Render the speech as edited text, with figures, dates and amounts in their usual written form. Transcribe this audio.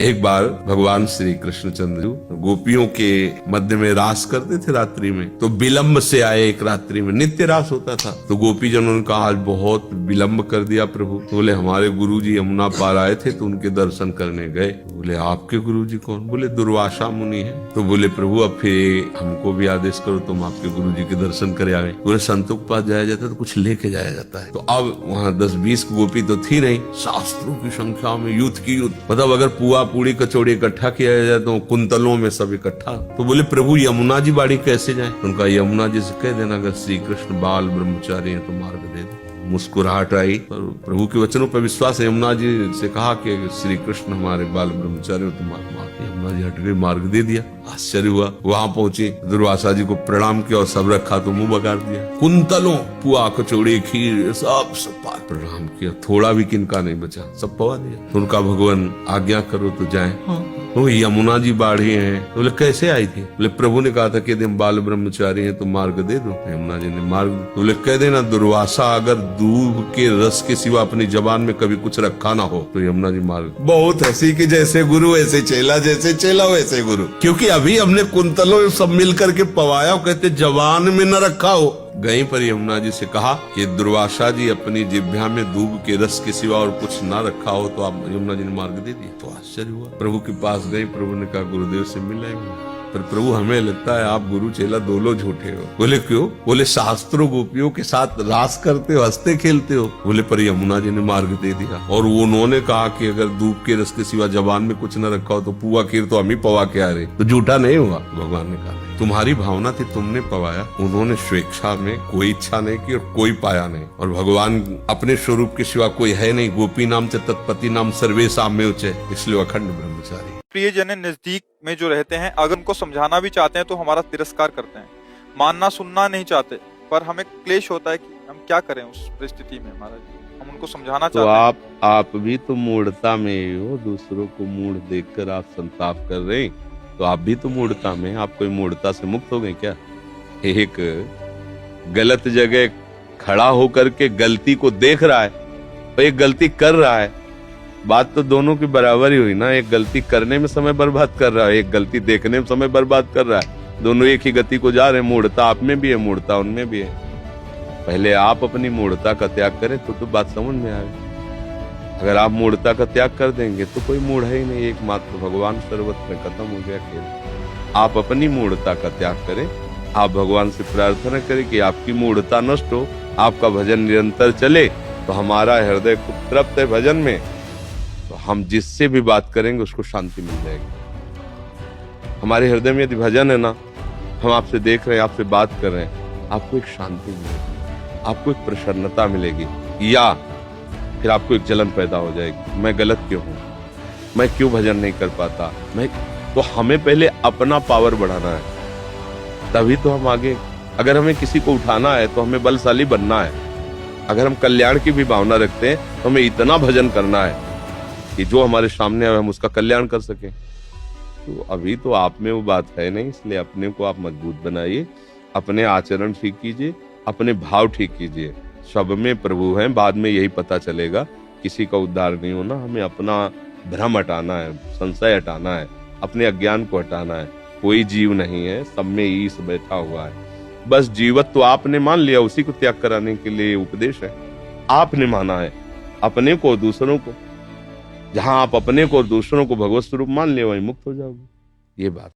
एक बार भगवान श्री कृष्णचंद्र गोपियों के मध्य में रास करते थे रात्रि में। तो विलंब से आए एक रात्रि में, नित्य रास होता था। तो गोपी जनों ने कहा आज बहुत विलंब कर दिया प्रभु। तो बोले हमारे गुरुजी यमुना पार आए थे तो उनके दर्शन करने गए। बोले आपके गुरुजी कौन? बोले दुर्वासा मुनि है। तो बोले प्रभु अब फिर हमको भी आदेश करो, तुम आपके गुरुजी के दर्शन करे आए। बोले संतों के पास जाया जाता है तो कुछ लेके जाया जाता है। तो अब वहाँ 10-20 गोपी तो थी नहीं, शास्त्रों की संख्या में युद्ध की युद्ध, मतलब अगर पुआ पूड़ी कचौड़ी इकट्ठा किया जाए तो कुंतलों में सब इकट्ठा। तो बोले प्रभु यमुना जी बाड़ी कैसे जाएं? उनका यमुना जी से कह देना अगर श्री कृष्ण बाल ब्रह्मचारी हैं तो मार्ग दे दो। मुस्कुराहट आई पर प्रभु के वचनों पर विश्वास। यमुना जी से कहा कि श्री कृष्ण हमारे बाल ब्रह्मचारी हो तो मार्ग। यमुना जी हट गई, मार्ग दे दिया। आश्चर्य हुआ। वहां पहुंचे, दुर्वासा जी को प्रणाम किया और सब रखा तो मुंह बगाड़ दिया। कुंतलों पुआ कचौड़ी खीर सब प्रणाम किया, थोड़ा भी किनका नहीं बचा, सब पवा दिया। तो उनका भगवान आज्ञा करो तो जाए। तो यमुना जी बाढ़ी हैं। तो बोले कैसे आई थी? बोले प्रभु ने कहा था कि हम बाल ब्रह्मचारी हैं तो मार्ग दे दो। यमुना जी ने मार्ग। तो बोले कह देना दुर्वासा अगर दूध के रस के सिवा अपनी जबान में कभी कुछ रखा ना हो तो यमुना जी मार्ग। बहुत हंसी की जैसे गुरु वैसे चेला, जैसे चेला वैसे गुरु। क्योंकि अभी हमने कुंतलों सब मिल करके पवाया, कहते जबान में न रखा हो। गई पर यमुना जी से कहा कि दुर्वासा जी अपनी जिह्वा में दूब के रस के सिवा और कुछ ना रखा हो तो आप। यमुना जी ने मार्ग दे दिया। तो आश्चर्य हुआ। प्रभु के पास गई, प्रभु ने कहा गुरुदेव से मिल आए। पर प्रभु हमें लगता है आप गुरु चेला दोनों झूठे हो। बोले क्यों? बोले शास्त्रों गोपियों के साथ रास करते हो, हंसते खेलते हो। बोले पर यमुना जी ने मार्ग दे दिया और उन्होंने कहा कि अगर दूध के रस के सिवा जबान में कुछ न रखा हो तो पुआ खीर तो हम ही पवा के आ रहे, तो झूठा नहीं हुआ। भगवान ने कहा तुम्हारी भावना थी, तुमने पवाया, उन्होंने स्वेच्छा में कोई इच्छा नहीं की और कोई पाया नहीं। और भगवान अपने स्वरूप के सिवा कोई है नहीं। गोपी नाम से तत्पति नाम सर्वेशा में उच्च, इसलिए अखंड ब्रह्मचारी। प्रिय जन नजदीक में जो रहते हैं, अगर उनको समझाना भी चाहते हैं तो हमारा तिरस्कार करते हैं, मानना सुनना नहीं चाहते। पर हमें क्लेश होता है कि हम क्या करें उस परिस्थिति में। महाराज हम उनको समझाना तो चाहते हैं। आप भी तो मूढ़ता में हो। दूसरों को मूढ़ देखकर आप संताप कर रहे हैं, तो आप भी तो मूढ़ता में। आप कोई मूढ़ता से मुक्त हो गए क्या? एक गलत जगह खड़ा होकर के गलती को देख रहा है और एक गलती कर रहा है, बात तो दोनों की बराबर ही हुई ना। एक गलती करने में समय बर्बाद कर रहा है, एक गलती देखने में समय बर्बाद कर रहा है। दोनों एक ही गति को जा रहे हैं। मूढ़ता आप में भी है, मूढ़ता उनमें भी है। पहले आप अपनी मूढ़ता का त्याग करें तो बात समझ में आए। अगर आप मूढ़ता का त्याग कर देंगे तो कोई मूढ़ है ही नहीं, एकमात्र भगवान सर्वत्र में खत्म हो गया खेल। आप अपनी मूढ़ता का त्याग करें। आप भगवान से प्रार्थना करें कि आपकी मूढ़ता नष्ट हो, आपका भजन निरंतर चले। तो हमारा हृदय खूब तृप्त है भजन में, तो हम जिससे भी बात करेंगे उसको शांति मिल जाएगी। हमारे हृदय में यदि भजन है ना, हम आपसे देख रहे हैं, आपसे बात कर रहे हैं, आपको एक शांति मिलेगी, आपको एक प्रसन्नता मिलेगी। या फिर आपको एक जलन पैदा हो जाएगी, मैं गलत क्यों हूं, मैं क्यों भजन नहीं कर पाता। तो हमें पहले अपना पावर बढ़ाना है, तभी तो हम आगे। अगर हमें किसी को उठाना है तो हमें बलशाली बनना है। अगर हम कल्याण की भी भावना रखते हैं तो हमें इतना भजन करना है कि जो हमारे सामने आए हम उसका कल्याण कर सकें। तो अभी तो आप में वो बात है नहीं, इसलिए अपने को आप मजबूत बनाइए, अपने आचरण ठीक कीजिए, अपने भाव ठीक कीजिए। सब में प्रभु हैं, बाद में यही पता चलेगा। किसी का उद्धार नहीं होना, हमें अपना भ्रम हटाना है, संशय हटाना है, अपने अज्ञान को हटाना है। कोई जीव नहीं है, सब में ईश बैठा हुआ है। बस जीवत तो आपने मान लिया, उसी को त्याग कराने के लिए उपदेश है। आपने माना है अपने को दूसरों को। जहां आप अपने को और दूसरों को भगवत स्वरूप मान लिया वहीं मुक्त हो जाओगे। ये बात